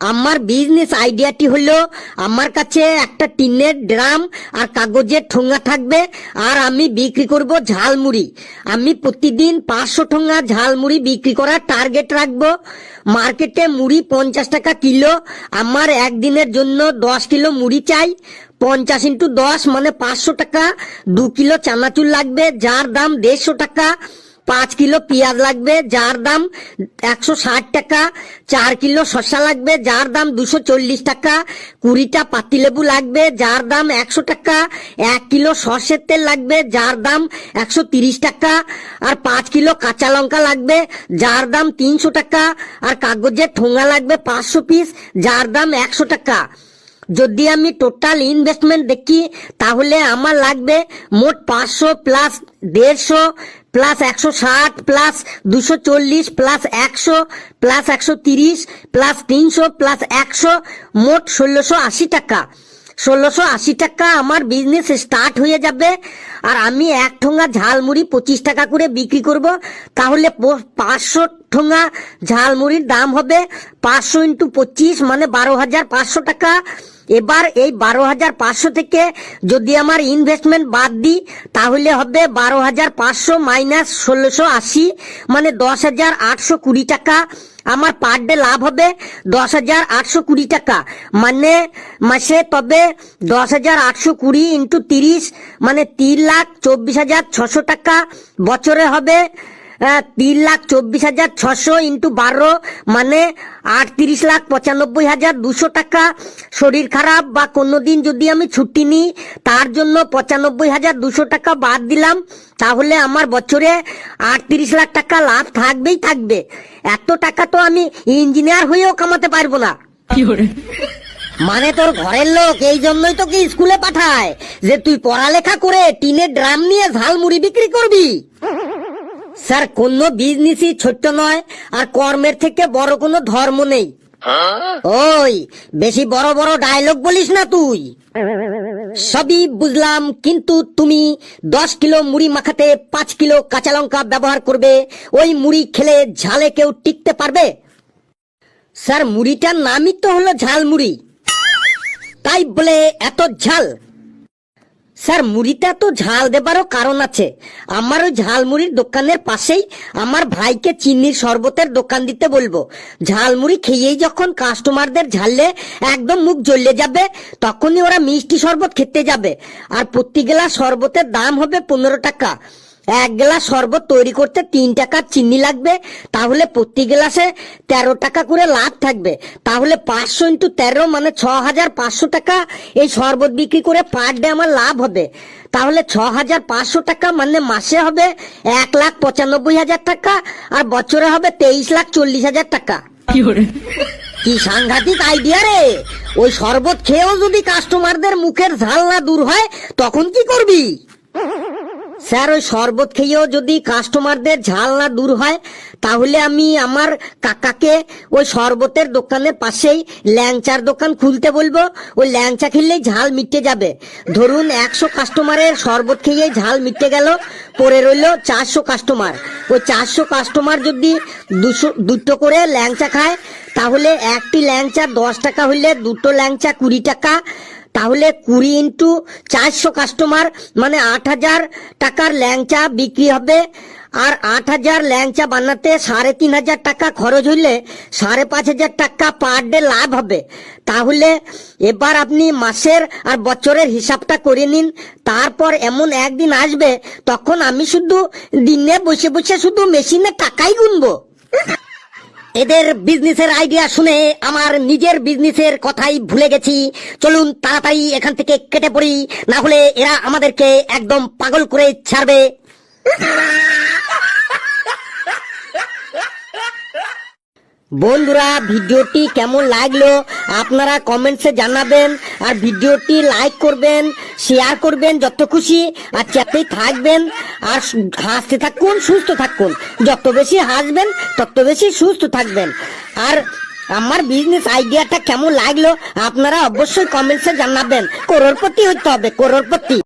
আমার বিজনেস আইডিয়াটি হলো, আমার কাছে একটা টিনের ড্রাম আর কাগজের ঠোঙা থাকবে, আর আমি বিক্রি করব ঝালমুড়ি। আমি প্রতিদিন 500 ঠোঙা ঝালমুড়ি বিক্রি করার টার্গেট রাখবো। মার্কেটে মুড়ি 50 টাকা কিলো। আমার একদিনের জন্য 10 কিলো মুড়ি চাই। 50 × 10 মানে 500 টাকা। 2 কিলো চানাচুর লাগবে, যার দাম 150 টাকা। 5 কিলো পেঁয়াজ লাগবে, যার দাম 160 টাকা। 4 কিলো শসা লাগবে, যার দাম 240 টাকা। 20টা পাতিলেবু লাগবে, যার দাম 100 টাকা। 1 কিলো সর্ষের তেল লাগবে, যার দাম 130 টাকা। আর 5 কিলো কাঁচা লঙ্কা লাগবে, যার দাম 300 টাকা। আর কাগজের ঠোঙা লাগবে 500 পিস, যার দাম 100 টাকা। যদি আমি টোটাল ইনভেস্টমেন্ট দেখি, তাহলে আমার লাগবে মোট 500 plus 150 plus 160 plus 240 plus 100 plus 130 plus 300 plus 100, মোট 1680 টাকা। 1680 টাকা আমার বিজনেস স্টার্ট হয়ে যাবে। আর আমি এক ঠোঙা ঝালমুড়ি 25 টাকা করে বিক্রি করব। তাহলে 500 ঠোঙা ঝালমুড়ির দাম হবে 500 × 25 মানে 12,500 টাকা। এবার এই 12,500 থেকে যদি আমার ইনভেস্টমেন্ট বাদ দিই, তাহলে হবে 12,500 মাইনাস 1680 মানে 10,820 টাকা। আমার পার ডে লাভ হবে 10,820 টাকা, মানে মাসে তবে 10,820 × 30 মানে 3,24,600 টাকা। বছরে হবে 3,24,600 × 12 মানে 38,95,200 টাকা। শরীর খারাপ বা কোনোদিন যদি আমি ছুটি নিই, তার জন্য 95,200 টাকা বাদ দিলাম, তাহলে আমার বছরে 38 লাখ টাকা লাভ থাকবেই থাকবে। এত টাকা তো আমি ইঞ্জিনিয়ার হয়েও কামাতে পারবো না। মানে তোর ঘরের লোক এই জন্যই তোকে স্কুলে পাঠায়, যে তুই পড়ালেখা করে টিনের ড্রাম নিয়ে ঝালমুড়ি বিক্রি করবি। স্যার, কোন বিজনেসই ছোট্ট নয়, আর কর্মের থেকে বড় কোনো ধর্ম নেই। ওই বেশি বড় বড় ডায়লগ বলিস না তুই। সবই বুঝলাম, কিন্তু তুমি 10 কিলো মুড়ি মাখাতে 5 কিলো কাঁচা লঙ্কা ব্যবহার করবে। ওই মুড়ি খেলে ঝালে কেউ টিকতে পারবে? স্যার, মুড়িটার নামই তো হলো ঝালমুড়ি, তাই বলে এত ঝাল? স্যার, মুড়িটা তো ঝাল দেবারও কারণ আছে। আমার ওই ঝালমুড়ির দোকানের পাশেই আমার ভাইকে চিনির শরবতের দোকান দিতে বলবো। ঝালমুড়ি খেয়েই যখন কাস্টমারদের ঝাললে একদম মুখ জ্বলে যাবে, তখনই ওরা মিষ্টি শরবত খেতে যাবে। আর প্রতি গ্লাস শরবতের দাম হবে 15 টাকা। 1 গ্লাস শরবত তৈরি করতে 3 টাকার চিনি লাগবে, তাহলে প্রতি গ্লাসে 13 টাকা করে লাভ থাকবে। তাহলে 500 × 13 মানে 6,500 টাকা এই শরবত বিক্রি করে পার ডে আমার লাভ হবে। তাহলে 6,500 টাকা মানে মাসে হবে 1,95,000 টাকা, আর বছরে হবে 23,40,000 টাকা। কি সাংঘাতিক আইডিয়া রে! ওই শরবত খেয়েও যদি কাস্টমারদের মুখের ঝাল না দূর হয়, তখন কি করবি? স্যার, ওই শরবত খেয়েও যদি কাস্টমারদের ঝাল না দূর হয়, তাহলে আমি আমার কাকাকে ওই শরবতের দোকানের পাশেই ল্যাংচার দোকান খুলতে বলবো। ওই ল্যাংচা খেলেই ঝাল মিটে যাবে। ধরুন 100 কাস্টমারের শরবত খেয়েই ঝাল মিটে গেল, পরে রইল 400 কাস্টমার। ওই 400 কাস্টমার যদি 2টো করে ল্যাংচা খায়, তাহলে একটি ল্যাংচা 10 টাকা হইলে 2টো ল্যাংচা 20 টাকা। তাহলে 20 × 400 কাস্টমার মানে 8,000 টাকার ল্যাংচা বিক্রি হবে। আর 8,000 ল্যাংচা বানাতে 3,500 টাকা খরচ হইলে 5,500 টাকা পার ডে লাভ হবে। তাহলে এবার আপনি মাসের আর বছরের হিসাবটা করে নিন। তারপর এমন একদিন আসবে, তখন আমি শুধু দিনে বসে বসে শুধু মেশিনে টাকাই গুনবো। এদের বিজনেসের আইডিয়া শুনে আমার নিজের বিজনেসের কথাই ভুলে গেছি। চলুন তাড়াতাড়ি এখান থেকে কেটে পড়ি, না হলে এরা আমাদেরকে একদম পাগল করে ছাড়বে। বন্ধুরা, ভিডিওটি কেমন লাগলো আপনারা কমেন্টসে জানাবেন। আর ভিডিওটি লাইক করবেন, শেয়ার করবেন যত খুশি, আর চ্যাপেই থাকবেন। আর হাসতে থাকুন, সুস্থ থাকুন। যত বেশি হাসবেন তত বেশি সুস্থ থাকবেন। আর আমার বিজনেস আইডিয়াটা কেমন লাগলো আপনারা অবশ্যই কমেন্টসে জানাবেন। করোড়পতি হতে হবে, করোড়পতি।